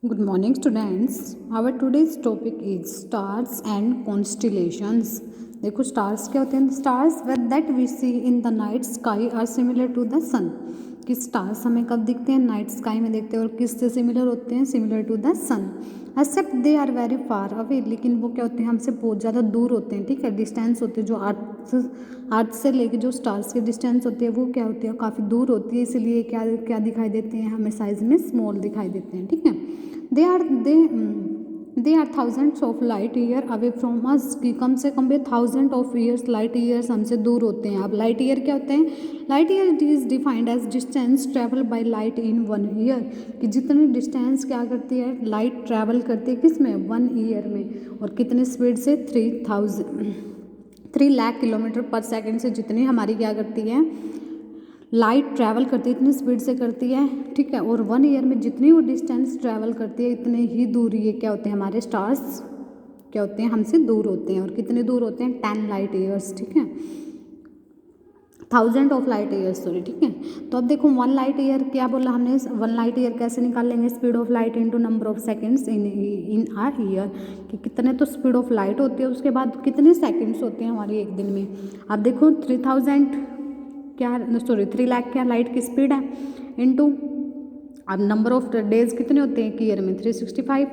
Good morning, students. Our today's topic is stars and constellations. देखो stars क्या होते हैं? Stars that we see in the night sky are similar to the sun. कि stars हमें कब दिखते हैं? नाइट स्काई में देखते हैं और किससे सिमिलर होते हैं? Similar to the sun. Except they are very far away, लेकिन वो क्या होते हैं? हमसे बहुत ज़्यादा दूर होते हैं. ठीक है, डिस्टेंस होते हैं जो अर्थ से लेके जो स्टार्स की डिस्टेंस होती है वो क्या होती है? काफ़ी दूर होती है, इसलिए क्या क्या दिखाई देते हैं? हमें साइज में स्मॉल दिखाई देते हैं. ठीक है, they are thousands of light year away from us, कि कम से कम भी thousand of years light years हमसे दूर होते हैं. अब लाइट ईयर क्या होते हैं? Light year is defined as distance travel by light in 1 year, कि जितनी डिस्टेंस क्या करती है? लाइट ट्रैवल करती है किस में? 1 ईयर में. और कितने स्पीड से? 3 लाख किलोमीटर पर सेकेंड से जितनी हमारी क्या करती है? लाइट ट्रैवल करती है, इतनी स्पीड से करती है. ठीक है, और 1 ईयर में जितनी वो डिस्टेंस ट्रैवल करती है इतने ही दूर ये क्या होते हैं? हमारे स्टार्स क्या होते हैं? हमसे दूर होते हैं. और कितने दूर होते हैं? 10 लाइट ईयर्स. ठीक है, 1000 ऑफ लाइट ईयर्स सॉरी. ठीक है, तो अब देखो 1 लाइट ईयर क्या बोला हमने? 1 लाइट ईयर कैसे निकाल लेंगे? Speed of light into number of seconds in a year, कि कितने तो स्पीड ऑफ लाइट होती है, उसके बाद कितने सेकंड्स होते हैं हमारे एक दिन में. अब देखो 3000 क्या, सॉरी 3 लाख क्या लाइट की स्पीड है इनटू, अब नंबर ऑफ डेज कितने होते हैं एक ईयर में? 365.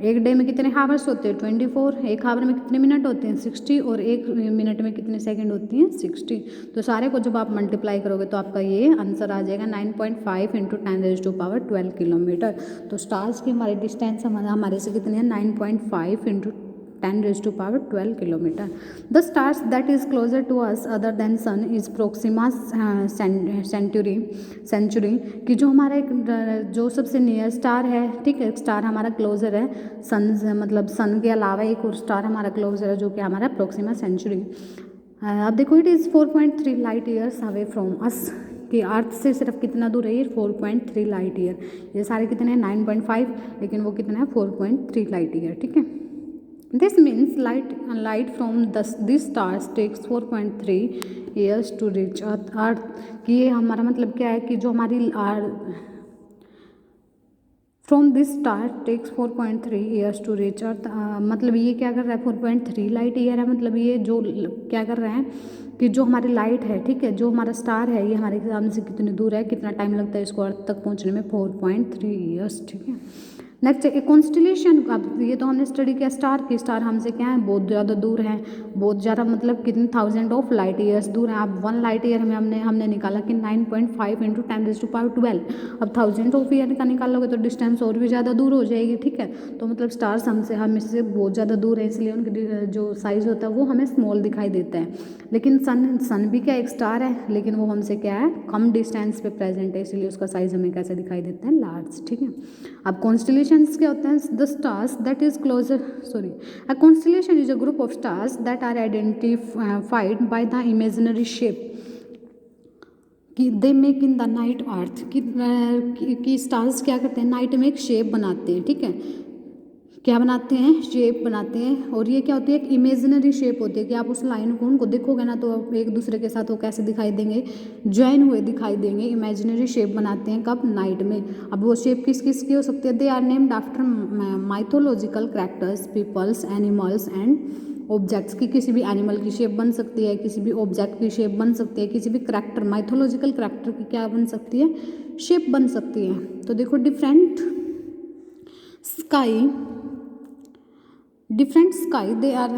एक डे में कितने हावर्स होते हैं? 24. एक हावर में कितने मिनट होते हैं? 60. और एक मिनट में कितने सेकंड होती हैं? 60. तो सारे को जब आप मल्टीप्लाई करोगे तो आपका ये आंसर आ जाएगा 9.5 इंटू 10⁻12 किलोमीटर. तो स्टार्स की हमारी डिस्टेंस हमारे से कितनी है? 9.5 into 10⁻12 kilometre. The stars that is closer to us other than sun is Proxima Centauri, कि जो हमारा एक जो सबसे नियर स्टार है. ठीक है, स्टार हमारा क्लोजर है सन, मतलब सन के अलावा एक और स्टार हमारा क्लोजर है जो कि हमारा प्रोक्सिमा सेंचुरी. अब देखो it is 4.3 light years away from us, कि अर्थ से सिर्फ कितना दूर है ये? 4.3 लाइट ईयर. ये सारे कितने हैं? 9.5, लेकिन वो कितना है? 4.3 लाइट ईयर. ठीक है, this means light from this stars takes 4.3 years to reach earth. कि ये हमारा मतलब क्या है? कि जो हमारी from this star takes 4.3 years to reach earth, मतलब ये क्या कर रहा है? 4.3 लाइट ईयर है. मतलब ये जो क्या कर रहा है कि जो हमारी लाइट है, ठीक है, जो हमारा स्टार है, ये हमारे सामने से कितनी दूर है, कितना टाइम लगता है इसको अर्थ तक पहुंचने में? 4.3 ईयर्स. ठीक है, नेक्स्ट ए कॉन्स्टिलेशन. अब ये तो हमने स्टडी किया स्टार की. स्टार हमसे क्या है? बहुत ज़्यादा दूर है. बहुत ज़्यादा मतलब कितने? 1000 ऑफ लाइट ईयर्स दूर है. अब 1 लाइट ईयर में हमने निकाला कि 9.5 इंटू 10⁻12. अब 1000 ऑफ ईयर का निकालोगे तो डिस्टेंस और भी ज़्यादा दूर हो जाएगी. ठीक है, तो मतलब स्टार्स हमसे बहुत ज़्यादा दूर है, इसलिए उनकी जो साइज़ होता है वो हमें स्मॉल दिखाई देता है. लेकिन सन भी क्या एक स्टार है, लेकिन वो हमसे क्या है? कम डिस्टेंस पे प्रेजेंट है, इसलिए उसका साइज़ हमें कैसे दिखाई देता है? लार्ज. ठीक है, अब कॉन्स्टिलेशंस क्या होते हैं? The stars that is closer sorry a constellation is a group of stars that are identified by the imaginary shape, कि they make in the night earth, कि स्टार्स क्या करते हैं? नाइट में एक शेप बनाते हैं. ठीक है, क्या बनाते हैं? शेप बनाते हैं. और ये क्या होती है? एक इमेजिनरी शेप होती है, कि आप उस लाइन को उनको देखोगे ना तो आप एक दूसरे के साथ वो कैसे दिखाई देंगे? ज्वाइन हुए दिखाई देंगे. इमेजिनरी शेप बनाते हैं कब? नाइट में. अब वो शेप किस किस की हो सकती है? They are named after mythological characters, peoples, animals and objects, की किसी भी एनिमल की शेप बन सकती है, किसी भी ऑब्जेक्ट की शेप बन सकती है, किसी भी करेक्टर माइथोलॉजिकल करेक्टर की क्या बन सकती है? शेप बन सकती है. तो देखो डिफरेंट स्काई दे आर,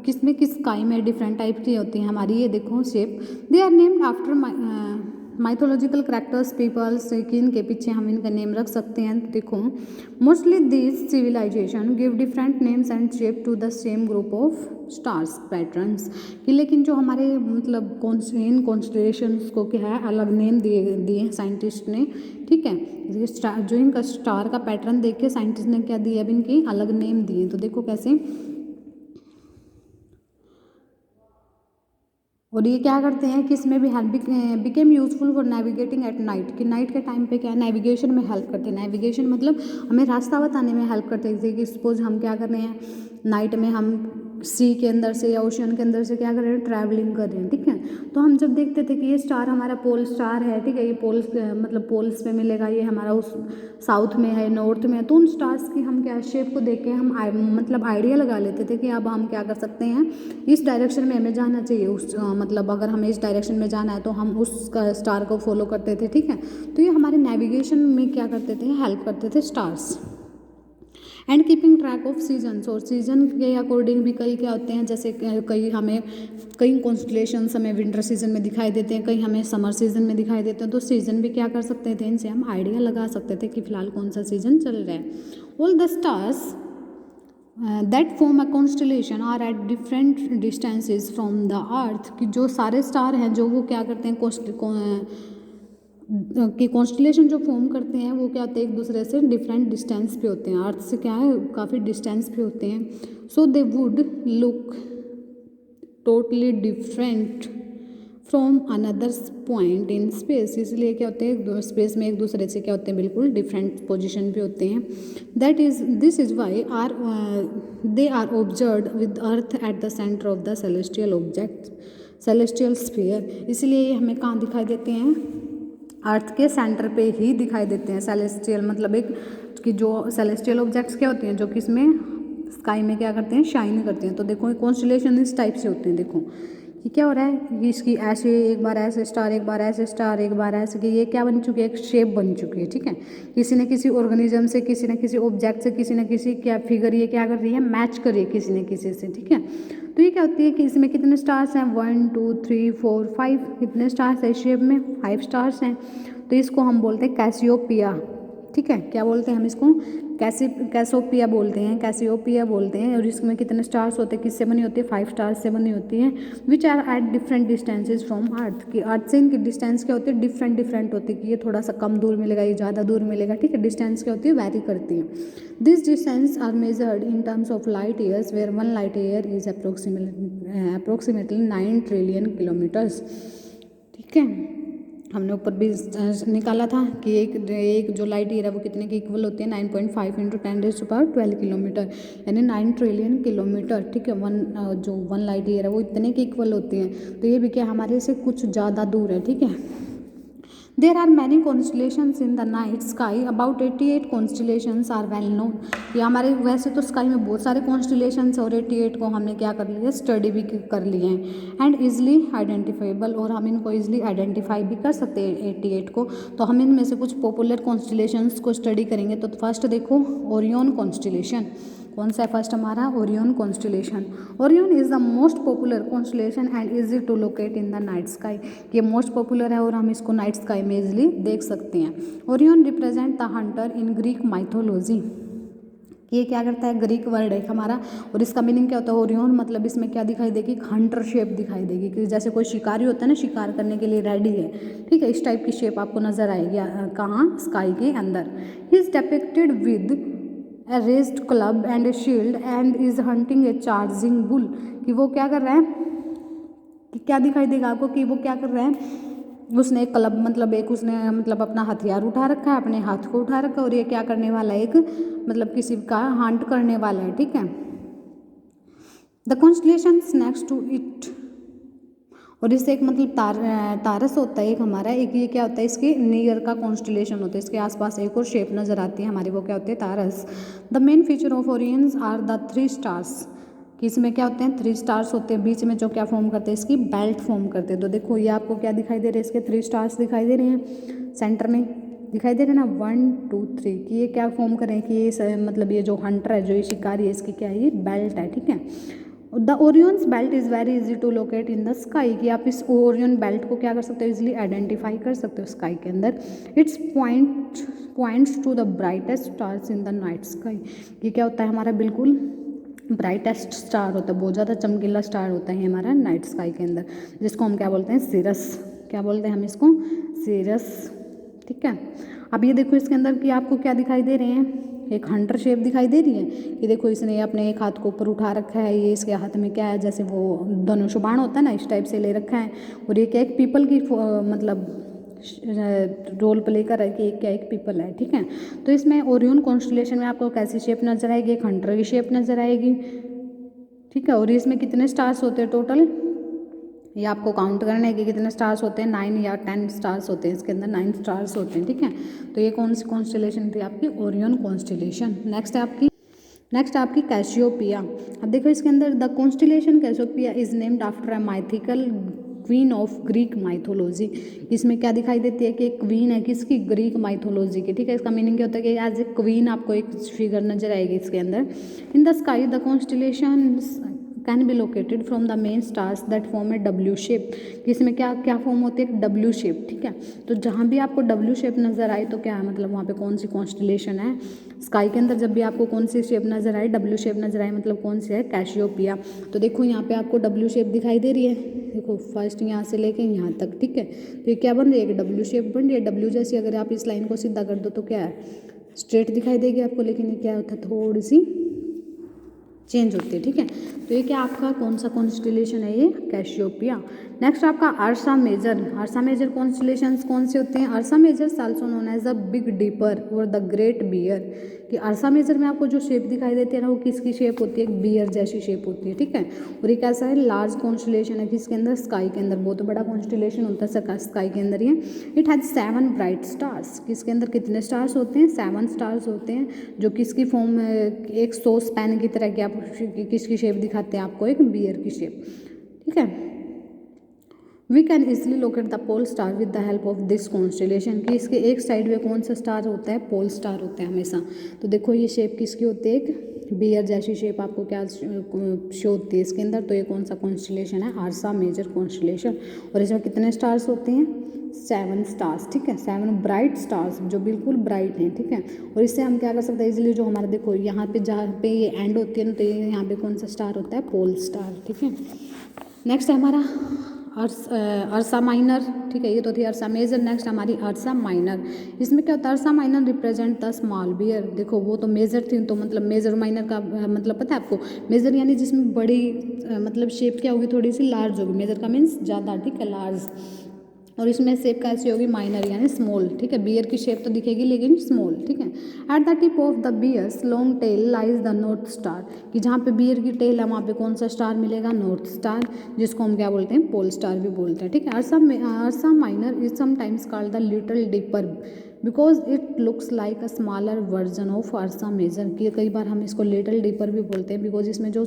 किसमें किस स्काई में डिफरेंट टाइप की होती हैं हमारी. ये देखो shape. They are named after mythological characters, peoples, कि इनके पीछे हम इनका नेम रख सकते हैं. देखो mostly this civilisation give different names and shape to the same group of stars patterns, कि लेकिन जो हमारे मतलब इन कॉन्स्टलेशंस को क्या है? अलग नेम दिए साइंटिस्ट ने. ठीक है, ये स्टार जो इनका स्टार का पैटर्न देख के साइंटिस्ट ने क्या दिया? अब इनके अलग नेम दिए. तो देखो कैसे. और ये क्या करते हैं कि इसमें भी help became useful for navigating at night, कि नाइट के टाइम पे क्या है? नेविगेशन में हेल्प करते हैं. नेविगेशन मतलब हमें रास्ता बताने में हेल्प करते हैं. जैसे कि सपोज हम क्या कर रहे हैं नाइट में, हम सी के अंदर से या ओशियन के अंदर से क्या कर रहे हैं, ट्रैवलिंग कर रहे हैं, ठीक है। तो हम जब देखते थे कि ये स्टार हमारा पोल स्टार है, ठीक है, ये पोल्स मतलब पोल्स पे मिलेगा, ये हमारा उस साउथ में है, नॉर्थ में है, तो उन स्टार्स की हम क्या शेप को देख के हम मतलब आइडिया लगा लेते थे कि अब हम क्या कर सकते हैं, इस डायरेक्शन में हमें जाना चाहिए, उस मतलब अगर हमें इस डायरेक्शन में जाना है तो हम उस स्टार को फॉलो करते थे, ठीक है। तो ये हमारे नेविगेशन में क्या करते थे, हेल्प करते थे stars. And keeping track of seasons, और सीजन के अकॉर्डिंग भी कई क्या होते हैं, जैसे कई हमें कई कॉन्स्टलेशंस हमें विंटर सीजन में दिखाई देते हैं, कई हमें समर सीजन में दिखाई देते हैं, तो सीजन भी क्या कर सकते थे, इनसे हम आइडिया लगा सकते थे कि फिलहाल कौन सा सीजन चल रहा है। All the stars that form a constellation are at different distances from the earth, कि जो सारे स्टार हैं जो वो क्या करते हैं कि कॉन्स्टलेशन जो फॉर्म करते हैं वो क्या होते हैं, एक दूसरे से डिफरेंट डिस्टेंस पे होते हैं, अर्थ से क्या है काफ़ी डिस्टेंस पे होते हैं। So they would look totally different from another point in space, इसलिए क्या होते हैं स्पेस में एक दूसरे से क्या होते हैं, बिल्कुल डिफरेंट पोजिशन पे होते हैं। This is why they are observed with earth at the centre of the celestial sphere, इसलिए ये हमें कहाँ दिखाई देते हैं, अर्थ के सेंटर पे ही दिखाई देते हैं। सेलेस्टियल मतलब एक कि जो सेलेस्टियल ऑब्जेक्ट्स क्या होते हैं, जो कि इसमें स्काई में क्या करते हैं, शाइन करते हैं। तो देखो कॉन्स्टलेशन इस टाइप से होते हैं, देखो कि क्या हो रहा है, कि इसकी ऐसे एक बार ऐसे स्टार, एक बार ऐसे स्टार, एक बार ऐसे, कि ये क्या बन चुकी है, एक शेप बन चुकी है, ठीक है। किसी न किसी ऑर्गेनिज्म से, किसी न किसी ऑब्जेक्ट से, किसी न किसी क्या फिगर ये क्या कर रही है, मैच कर रही है किसी न किसी से, ठीक है। तो ये क्या होती है कि इसमें कितने स्टार्स हैं, 1 2 3 4 5, कितने स्टार्स है शेप में, 5 स्टार्स हैं। तो इसको हम बोलते हैं कैसियोपिया, ठीक है। क्या बोलते हैं हम इसको, कैसोपिया बोलते हैं, कैसियोपिया बोलते हैं। और इसमें कितने स्टार्स होते हैं, किससे बनी होती है, 5 स्टार्स से बनी होती हैं, which are at different distances from earth, कि अर्थ से इनकी डिस्टेंस क्या होती है, डिफरेंट होती है, कि ये थोड़ा सा कम दूर मिलेगा, ये ज़्यादा दूर मिलेगा, ठीक है। डिस्टेंस क्या होती है, वैरी करती है। This distance are measured in terms of light years, where 1 light year is approximately 9 trillion kilometres, ठीक है। हमने ऊपर भी निकाला था कि एक जो लाइट ईयर है वो कितने की इक्वल होती है, 9.5 × 10⁻12 किलोमीटर, यानी 9 ट्रिलियन किलोमीटर, ठीक है। जो 1 लाइट ईयर है वो इतने की इक्वल होती है। तो ये भी क्या हमारे से कुछ ज़्यादा दूर है, ठीक है। There are many constellations in the night sky, about 88 constellations are well known, ये हमारे वैसे तो स्काई में बहुत सारे कॉन्स्टलेशंस और 88 को हमने क्या कर लिया, स्टडी भी कर लिए हैं। एंड ईजिली आइडेंटिफाइबल, और हम इनको ईजिली आइडेंटिफाई भी कर सकते हैं 88 को। तो हम इनमें से कुछ पॉपुलर कॉन्स्टलेशंस को स्टडी करेंगे। तो फर्स्ट देखो ओरियन कॉन्स्टलेशन, कौन सा है फर्स्ट हमारा, Orion constellation. Orion is the most popular constellation and easy to locate in the night sky, ये मोस्ट पॉपुलर है और हम इसको नाइट स्काई में इजिली देख सकते हैं। Orion represent the Hunter in Greek mythology, ये क्या करता है, ग्रीक वर्ड है हमारा, और इसका मीनिंग क्या होता है, ओरियन मतलब इसमें क्या दिखाई देगी, हंटर शेप दिखाई देगी, कि जैसे कोई शिकारी होता है ना, शिकार करने के लिए रेडी है, ठीक है, इस टाइप की शेप आपको नजर आएगी कहाँ, स्काई के अंदर। He is depicted with a raised club and a shield and is hunting a charging bull, कि वो क्या कर रहा है, कि क्या दिखाई देगा आपको, कि वो क्या कर रहा है, उसने एक क्लब मतलब एक उसने मतलब अपना हथियार उठा रखा है, अपने हाथ को उठा रखा है, और ये क्या करने वाला है, एक मतलब किसी का हंट करने वाला है, ठीक है। The constellations next to it, और इससे एक मतलब तारस होता है एक हमारा, एक ये क्या होता है, इसके नियर का कॉन्स्टलेशन होता है, इसके आसपास एक और शेप नजर आती है हमारी, वो क्या होती है, तारस। The main feature of Orion's are the 3 stars, कि इसमें क्या होते हैं, 3 स्टार्स होते हैं, बीच में जो क्या फॉर्म करते हैं, इसकी बेल्ट फॉर्म करते हैं। तो देखो ये आपको क्या दिखाई दे रहे हैं, इसके 3 स्टार्स दिखाई दे रहे हैं, सेंटर में दिखाई दे रहे हैं ना, 1 2 3, कि ये क्या फॉर्म करें, कि ये मतलब ये जो हंटर है, जो ये शिकारी है, इसकी क्या है, ये बेल्ट है, ठीक है। The Orion's belt is very easy to locate in the sky, कि आप इस ओरियन बेल्ट को क्या कर सकते हो, इजिली आइडेंटिफाई कर सकते हो स्काई के अंदर। Its points to the brightest stars in the night sky, ये क्या होता है हमारा, बिल्कुल ब्राइटेस्ट स्टार होता है, बहुत ज़्यादा चमकीला स्टार होता है हमारा नाइट स्काई के अंदर, जिसको हम क्या बोलते हैं, सिरस, क्या बोलते हैं हम इसको, सिरस, ठीक है। अब ये देखो इसके अंदर कि आपको क्या दिखाई दे रहे हैं, एक हंटर शेप दिखाई दे रही है, कि देखो इसने अपने एक हाथ को ऊपर उठा रखा है, ये इसके हाथ में क्या है, जैसे वो धनुष बाण होता है ना, इस टाइप से ले रखा है, और ये क्या एक पीपल की मतलब रोल प्ले कर रहा है, कि एक क्या एक पीपल है, ठीक है। तो इसमें ओरियन कॉन्स्टलेशन में आपको कैसी शेप नजर आएगी, एक हंटर की शेप नजर आएगी, ठीक है। और इसमें कितने स्टार्स होते हैं टोटल, ये आपको काउंट करना है कि कितने स्टार्स होते हैं, 9 या 10 स्टार्स होते हैं, इसके अंदर 9 स्टार्स होते हैं। ठीक है, तो ये कौन सी कॉन्स्टेलेशन थी आपकी, ओरियन कॉन्स्टेलेशन। नेक्स्ट है आपकी कैसियोपिया। अब देखो इसके अंदर the constellation Cassiopeia is named after a mythical queen of Greek mythology. इसमें क्या दिखाई देती है कि एक क्वीन है किसकी, ग्रीक माइथोलॉजी की। ठीक है, इसका मीनिंग क्या होता है कि एज ए क्वीन आपको एक फिगर नजर आएगी इसके अंदर। इन the sky the constellation can be located from the main stars that form A W shape. इसमें क्या क्या फॉर्म होती है, डब्ल्यू शेप। ठीक है, तो जहाँ भी आपको डब्ल्यू शेप नजर आए तो क्या है, मतलब वहाँ पे कौन सी कॉन्स्टेलेशन है। स्काई के अंदर जब भी आपको कौन सी शेप नजर आए, डब्ल्यू शेप नजर आए, मतलब कौन सी है, कैसियोपिया। तो देखो यहाँ पे आपको डब्ल्यू शेप दिखाई दे रही है, देखो फर्स्ट यहाँ से लेके यहाँ तक। ठीक है, तो ये क्या बन रही है, डब्ल्यू शेप बन रही है। डब्ल्यू जैसी अगर आप इस लाइन को सीधा कर दो तो क्या है, स्ट्रेट दिखाई देगी आपको, लेकिन ये क्या होता है, थोड़ी सी चेंज होती है। ठीक है, तो ये क्या आपका कौन सा कॉन्स्टेलेशन है, ये कैसियोपिया। नेक्स्ट आपका Ursa Major. Ursa Major constellations कौन से होते हैं, Ursa Major also known as the big dipper और द ग्रेट बियर। कि अर्सा मेजर में आपको जो शेप दिखाई देती है ना, वो किसकी शेप होती है, एक बियर जैसी शेप होती है। ठीक है, और ये कैसा है, लार्ज कॉन्स्टेलेशन है, किसके अंदर, स्काई के अंदर। बहुत बड़ा कॉन्स्टेलेशन होता है स्काई के अंदर ये। It has 7 bright stars. किसके अंदर कितने स्टार्स होते हैं, 7 स्टार्स होते हैं, जो किसकी फॉर्म, एक सॉस पैन की तरह की आप किसकी शेप दिखाते हैं आपको, एक बियर की शेप। ठीक है, we can easily locate the pole star with the help of this constellation. कि इसके एक साइड में कौन सा स्टार होता है, पोल स्टार होता है हमेशा। तो देखो ये शेप किसकी होती है, एक बियर जैसी शेप आपको क्या शो होती है इसके अंदर। तो ये कौन सा कॉन्स्टेलेशन है, आर्सा मेजर कॉन्स्टेलेशन। और इसमें कितने स्टार्स होते हैं, 7 स्टार्स। ठीक है, 7 ब्राइट स्टार्स जो बिल्कुल ब्राइट हैं। ठीक है, और इससे हम क्या कर सकते हैं इजीली, जो हमारा देखो यहाँ पे जहाँ पे ये एंड होती है ना, तो ये यहाँ पे कौन सा स्टार होता है, पोल स्टार। ठीक है, नेक्स्ट है हमारा अर्सा माइनर। ठीक है, ये तो थी अर्सा मेजर। नेक्स्ट हमारी अर्सा माइनर। इसमें क्या होता है, Ursa Minor represent the small bear. देखो वो तो मेजर थी, तो मतलब मेजर माइनर का मतलब पता है आपको, मेजर यानी जिसमें बड़ी मतलब शेप क्या होगी, थोड़ी सी लार्ज होगी। मेजर का मीन्स ज़्यादा। ठीक है, लार्ज। और इसमें शेप कैसी होगी, माइनर यानी स्मॉल। ठीक है, बियर की शेप तो दिखेगी लेकिन स्मॉल। ठीक है, at the tip of the bear's long tail lies the north star. कि जहाँ पे बियर की टेल है वहाँ पे कौन सा स्टार मिलेगा, नॉर्थ स्टार, जिसको हम क्या बोलते हैं, पोल स्टार भी बोलते हैं। ठीक है, Ursa Minor is sometimes called the little dipper because it looks like a smaller version of Ursa Major. कि कई बार हम इसको लिटिल डिपर भी बोलते हैं, बिकॉज इसमें जो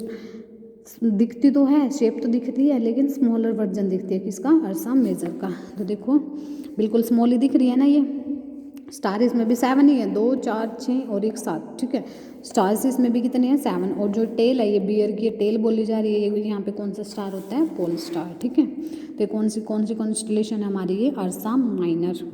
दिखती तो है, शेप तो दिखती है, लेकिन स्मॉलर वर्जन दिखती है किसका, अर्सा मेजर का। तो देखो बिल्कुल स्मॉल ही दिख रही है ना ये। स्टार इसमें भी 7 ही है, 2 4 6 और 1 7। ठीक है, स्टार्स इसमें भी कितने हैं, 7। और जो टेल है, ये बियर की टेल बोली जा रही है, यहाँ पे कौन सा स्टार होता है, पोल स्टार। ठीक है, तो कौन सी कॉन्स्टेलेशन है हमारी, ये अर्सा माइनर।